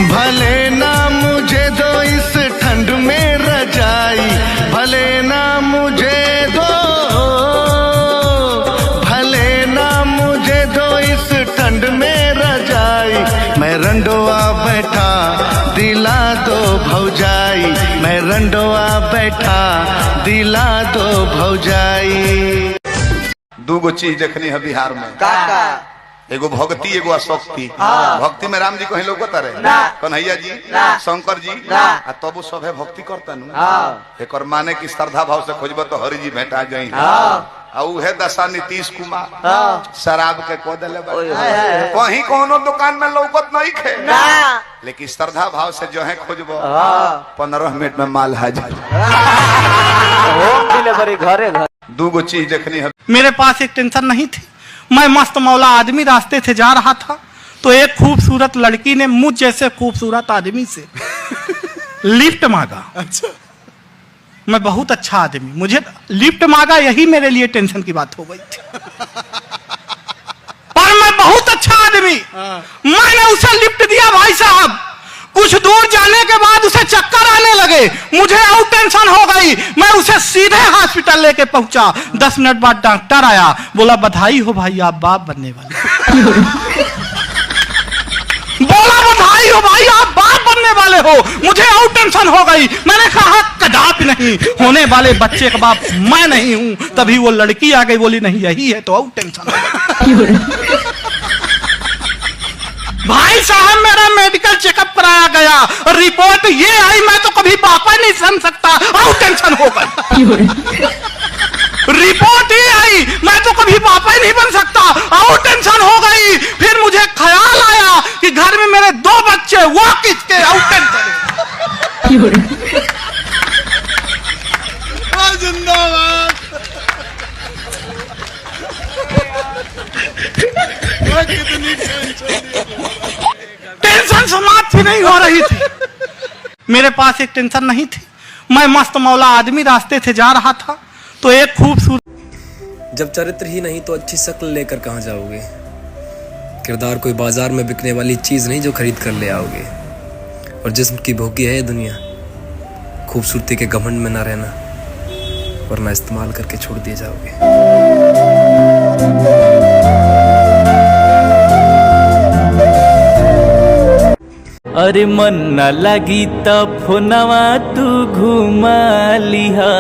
भले ना मुझे दो इस ठंड में रजाई, भले ना मुझे दो, भले ना मुझे दो इस ठंड में रजाई। मैं रंडोआ बैठा दिला दो भौजाई, मैं रंडोआ बैठा दिला दो भौजाई। दूगो चीज देखनी है बिहार में, काका एगो भक्ति एगो अशक्ति। भक्ति में राम जी कहीं लोग कन्हैया जी शंकर जी आ तबु सब है भक्ति करता एक माने की श्रद्धा भाव से खोजब तो हरि जी भेटा जाई। उहे दशा नीतीश कुमार शराब के को दिले कहीं कोनो दुकान में लौकत नहीं खे, लेकिन श्रद्धा भाव से जो है खोजब 15 मिनट में माल हाजिर। घरे घर दूगो चीज देखनी है। मेरे पास एक टेंशन नहीं थी। मैं मस्त मौला आदमी रास्ते से जा रहा था तो एक खूबसूरत लड़की ने मुझ जैसे खूबसूरत आदमी से लिफ्ट मांगा। अच्छा, मैं बहुत अच्छा आदमी, मुझे लिफ्ट मांगा, यही मेरे लिए टेंशन की बात हो गई थी। पर मैं बहुत अच्छा आदमी, मैंने उसे लिफ्ट दिया। भाई साहब कुछ दूर जाने के बाद उसे चक्कर आने लगे, मुझे और टेंशन हो गई। मैं उसे सीधे हॉस्पिटल लेके पहुंचा। 10 मिनट बाद डॉक्टर आया, बोला बधाई हो भाई आप बाप बनने वाले। बोला बधाई हो भाई आप बाप बनने वाले हो। मुझे और टेंशन हो गई। मैंने कहा कदापि नहीं, होने वाले बच्चे का बाप मैं नहीं हूं। तभी वो लड़की आ गई, बोली नहीं यही है, तो और टेंशन हो गई। भाई साहब मेरा मेडिकल चेकअप कराया गया, रिपोर्ट ये आई मैं तो कभी पापा नहीं समझ सकता, और टेंशन हो गई। रिपोर्ट ये आई मैं तो कभी पापा ही नहीं बन सकता, और टेंशन हो गई। फिर मुझे ख्याल आया कि घर में मेरे 2 बच्चे, वो किसके, और टेंशन। जिंदाबाद। टेंशन समाप्त नहीं हो रही थी। मेरे पास एक टेंशन नहीं थी। मैं मस्त मौला आदमी रास्ते से जा रहा था तो एक खूबसूरत। जब चरित्र ही नहीं तो अच्छी शक्ल लेकर कहाँ जाओगे। किरदार कोई बाजार में बिकने वाली चीज नहीं जो खरीद कर ले आओगे। और जिस्म की भूखी है ये दुनिया, खूबसूरती के घमंड में ना रहना, वरना इस्तेमाल करके छोड़ दिए जाओगे। अरे मन न लगी त फोनवा तू घुमा लिहा,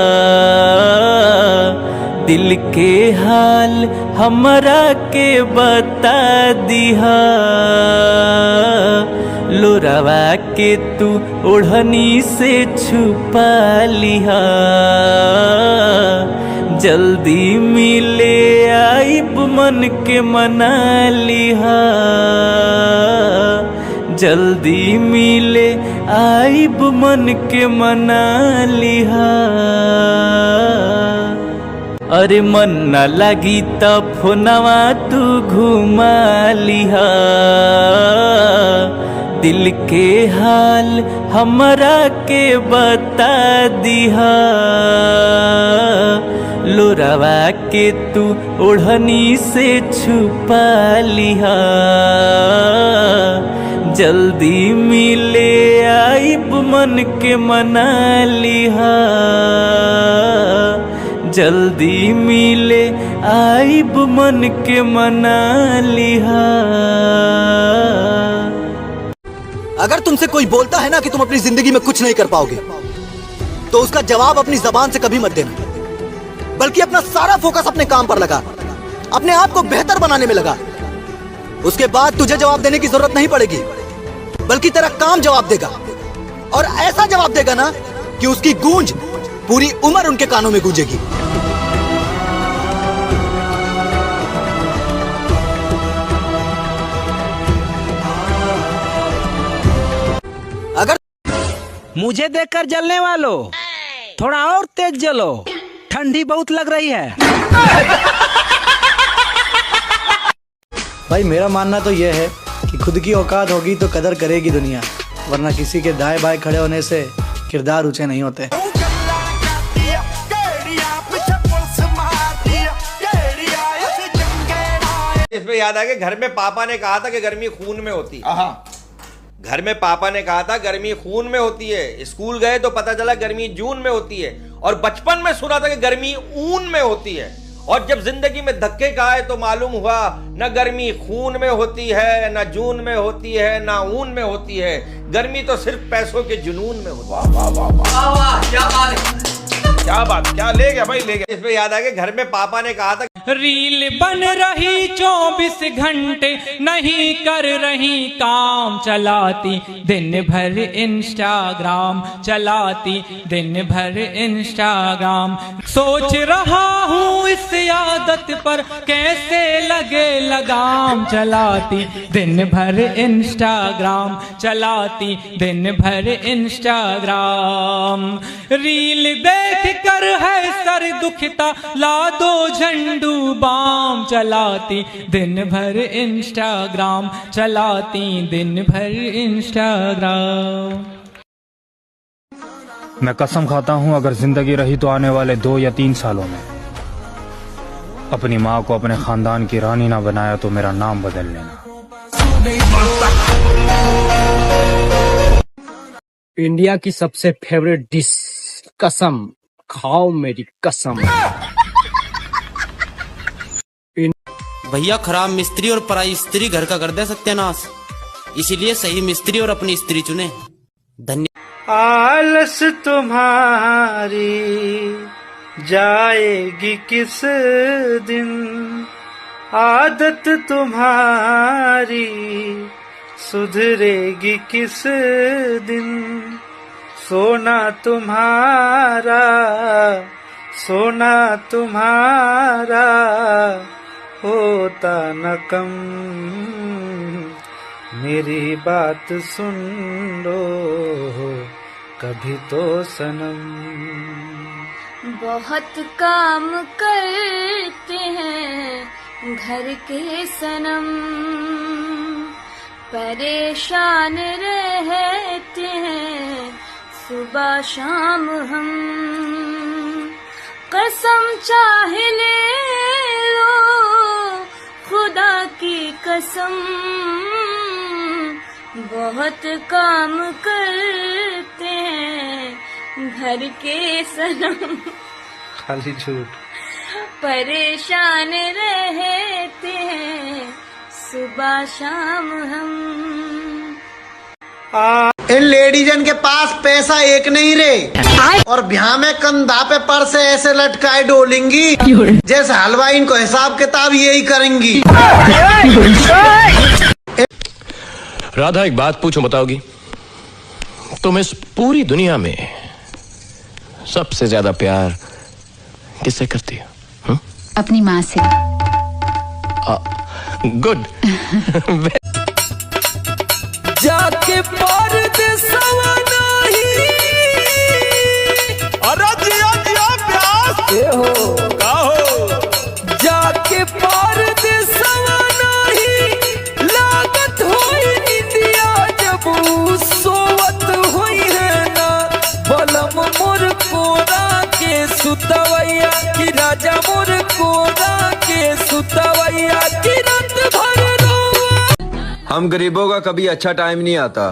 दिल के हाल हमरा के बता दिहा। लोरावा के तू ओढ़नी से छुपा लिहा, जल्दी मिले आइब मन के मना लिहा। जल्दी मिले आइब मन के मना लिहा। अरे मन न लगी त फोनवा तू घुमा लिहा, दिल के हाल हमरा के बता दिहा। लोरावा के तू ओढ़नी से छुपा लिहा, जल्दी मिले आइब मन के मना लिहा। जल्दी मिले आइब मन के मना लिहा। अगर तुमसे कोई बोलता है ना कि तुम अपनी जिंदगी में कुछ नहीं कर पाओगे, तो उसका जवाब अपनी जबान से कभी मत देना, बल्कि अपना सारा फोकस अपने काम पर लगा, अपने आप को बेहतर बनाने में लगा। उसके बाद तुझे जवाब देने की जरूरत नहीं पड़ेगी, बल्कि तेरा काम जवाब देगा। और ऐसा जवाब देगा ना कि उसकी गूंज पूरी उम्र उनके कानों में गूंजेगी। अगर मुझे देखकर जलने वालों, थोड़ा और तेज जलो, ठंडी बहुत लग रही है। भाई मेरा मानना तो यह है कि खुद की औकात होगी तो कदर करेगी दुनिया, वरना किसी के दाएं बाएं खड़े होने से किरदार ऊंचे नहीं होते। इसमें याद आ गया, घर में पापा ने कहा था कि गर्मी खून में होती। घर में पापा ने कहा था गर्मी खून में होती है, स्कूल गए तो पता चला गर्मी जून में होती है, और बचपन में सुना था कि गर्मी ऊन में होती है, और जब जिंदगी में धक्के खाए तो मालूम हुआ न गर्मी खून में होती है, न जून में होती है, न ऊन में होती है, गर्मी तो सिर्फ पैसों के जुनून में होती है। वाह वाह वाह वाह वाह, क्या बात है, क्या बात, क्या ले गया भाई, ले गया। इसमें याद आ गया घर में पापा ने कहा था रील बन रही 24 घंटे नहीं कर रही काम, चलाती दिन भर इंस्टाग्राम, चलाती दिन भर इंस्टाग्राम। सोच रहा हूँ इस आदत पर कैसे लगे लगाम, चलाती दिन भर इंस्टाग्राम, चलाती दिन भर इंस्टाग्राम। रील देख कर है सर दुखता ला दो झंडू बाम, चलाती दिन भर इंस्टाग्राम, चलाती दिन भर इंस्टाग्राम। मैं कसम खाता हूं अगर जिंदगी रही तो आने वाले 2 या 3 सालों में अपनी माँ को अपने खानदान की रानी ना बनाया तो मेरा नाम बदल लेना। इंडिया की सबसे फेवरेट डिश, कसम खाओ मेरी कसम। भैया खराब मिस्त्री और पराई स्त्री घर का कर दे सत्यानाश, इसीलिए सही मिस्त्री और अपनी स्त्री चुने। धन्यवाद। आलस तुम्हारी जाएगी किस दिन, आदत तुम्हारी सुधरेगी किस दिन, सोना तुम्हारा होता न कम, मेरी बात सुन लो कभी तो सनम। बहुत काम करते हैं घर के सनम, परेशान रहते हैं सुबह शाम हम, कसम चाहे ले लो खुदा की कसम, बहुत काम करते हैं घर के सनम, खाली झूठ, परेशान रहते हैं सुबह शाम हम। इन लेडीजन के पास पैसा एक नहीं रे, और ब्याह में कंधा पे पर्स ऐसे लटकाए डोलेंगी जैसे हलवाई इनको हिसाब किताब यही करेंगी। राधा एक बात पूछो, बताओगी तुम इस पूरी दुनिया में सबसे ज्यादा प्यार किससे करती हो? अपनी माँ से। गुड। जाके परदेसवा नहीं, अरे जिया जिया प्यास हो का हो, जाके परदेसवा नहीं, लागत होई निदिया जब सोवत होई है ना, बलम मोर कोरा के सुतवैया की राजा मोर कोरा के सुतवैया की रात भर। हम गरीबों का कभी अच्छा टाइम नहीं आता,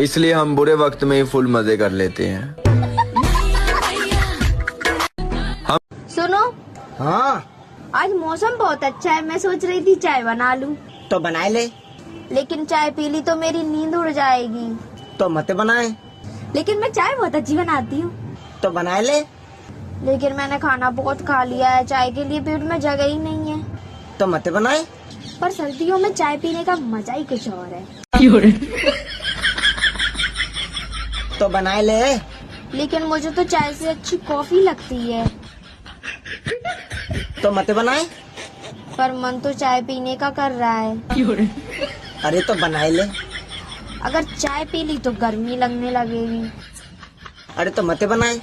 इसलिए हम बुरे वक्त में ही फुल मजे कर लेते हैं। हम सुनो। हाँ। आज मौसम बहुत अच्छा है, मैं सोच रही थी चाय बना लूं। तो बनाए ले। लेकिन चाय पी ली तो मेरी नींद उड़ जाएगी। तो मत बनाए। लेकिन मैं चाय बहुत अच्छी बनाती हूँ। तो बनाए ले। लेकिन मैंने खाना बहुत खा लिया है, चाय के लिए पेट में जगह ही नहीं है। तो मत बनाए। पर सर्दियों में चाय पीने का मजा ही कुछ और है। तो बनाए ले। लेकिन मुझे तो चाय से अच्छी कॉफी लगती है। तो मत बनाए। पर मन तो चाय पीने का कर रहा है। अरे तो बनाए ले। अगर चाय पी ली तो गर्मी लगने लगेगी। अरे तो मत बनाए।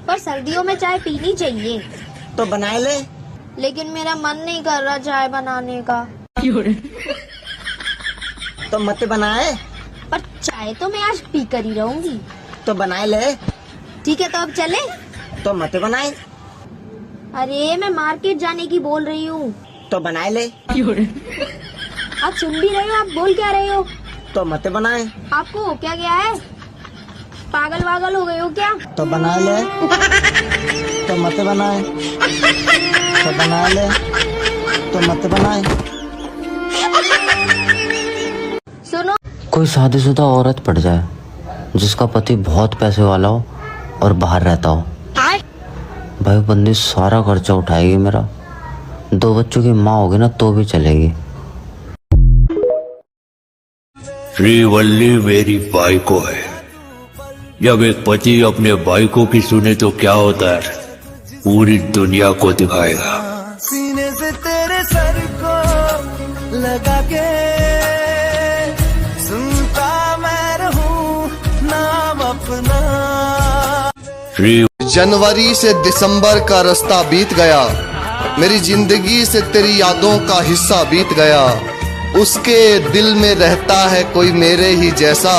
पर सर्दियों में चाय पीनी चाहिए। तो बनाए ले। लेकिन मेरा मन नहीं कर रहा चाय बनाने का। तो मत बनाए। पर चाय तो मैं आज पी कर ही रहूंगी। तो बनाए ले। ठीक है तो अब चले। तो मत बनाए। अरे मैं मार्केट जाने की बोल रही हूँ। तो बनाए ले। आप सुन भी रहे हो, आप बोल क्या रहे हो? तो मत बनाए। आपको हो क्या गया है? पागल वागल हो गए हो क्या? तो बना ले। तो मत बनाए। तो बना ले। तो मत बनाए। सुनो, कोई शादीशुदा औरत पड़ जाए जिसका पति बहुत पैसे वाला हो और बाहर रहता हो, भाई बंदी सारा खर्चा उठाएगी मेरा। 2 बच्चों की माँ होगी ना तो भी चलेगी। श्रीवल्ली मेरी बाइको है। जब एक पति अपने बाइको की सुने तो क्या होता है, पूरी दुनिया को दिखाएगा। सीने से तेरे सर को लगा के सुनता मैं रहूं नाम अपना। जनवरी से दिसंबर का रास्ता बीत गया, मेरी जिंदगी से तेरी यादों का हिस्सा बीत गया। उसके दिल में रहता है कोई मेरे ही जैसा,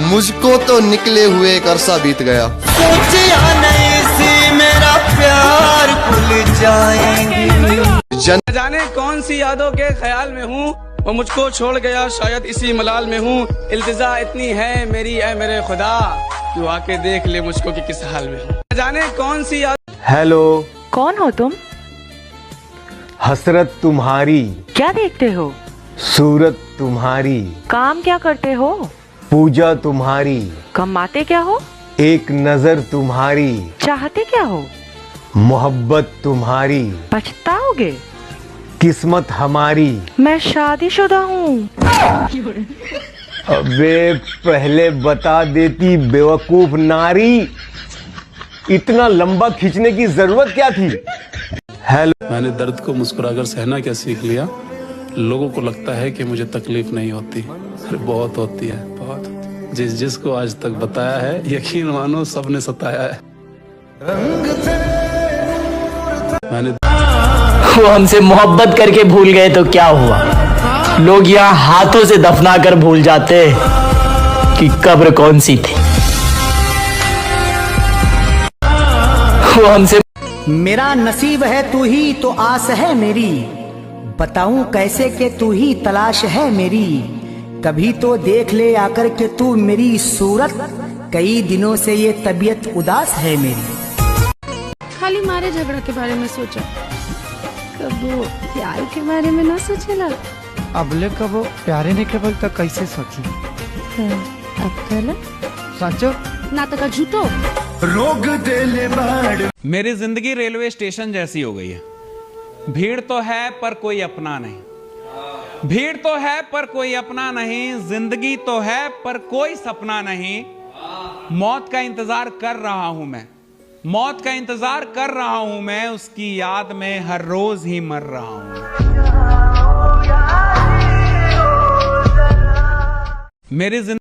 मुझको तो निकले हुए एक अरसा बीत गया। सोचिया नहीं सी मेरा प्यार भूल जाएंगे। जाने कौन सी यादों के ख्याल में हूँ, वो मुझको छोड़ गया शायद इसी मलाल में हूँ। इल्तिजा इतनी है मेरी ऐ मेरे खुदा, तू आके देख ले मुझको कि किस हाल में हूँ। जाने कौन सी याद। हेलो, कौन हो तुम? हसरत तुम्हारी। क्या देखते हो? सूरत तुम्हारी। काम क्या करते हो? पूजा तुम्हारी। कमाते क्या हो? एक नजर तुम्हारी। चाहते क्या हो? मोहब्बत तुम्हारी। पछताओगे? किस्मत हमारी। मैं शादीशुदा हूँ। अबे पहले बता देती बेवकूफ नारी, इतना लंबा खींचने की जरूरत क्या थी? हेलो। मैंने दर्द को मुस्कुराकर सहना क्या सीख लिया। लोगों को लगता है कि मुझे तकलीफ नहीं होती, अरे बहुत होती है, बहुत होती है। जिसको आज तक बताया है यकीन मानो सबने सताया है। मैंने वो हमसे मोहब्बत करके भूल गए तो क्या हुआ? लोग यहाँ हाथों से दफना कर भूल जाते कि कब्र कौन सी थी। वो हमसे मेरा नसीब है तू ही तो आस है मेरी, बताऊं कैसे कि तू ही तलाश है मेरी। कभी तो देख ले आकर के तू मेरी सूरत, कई दिनों से ये तबीयत उदास है मेरी। खाली मारे झगड़ा के बारे में सोचा, कबो प्यार के बारे में ना सोचेला। अबले कबो प्यारे ने केवल तो कैसे सोची? अब कहला सचो ना तो का झूठो। रोग देले बाड़। मेरी जिंदगी रेलवे स्टेशन जैसी हो गई है। भीड़ तो है पर कोई अपना नहीं, भीड़ तो है पर कोई अपना नहीं, जिंदगी तो है पर कोई सपना नहीं। मौत का इंतजार कर रहा हूं मैं, मौत का इंतजार कर रहा हूं मैं, उसकी याद में हर रोज ही मर रहा हूं। मेरी जिंदगी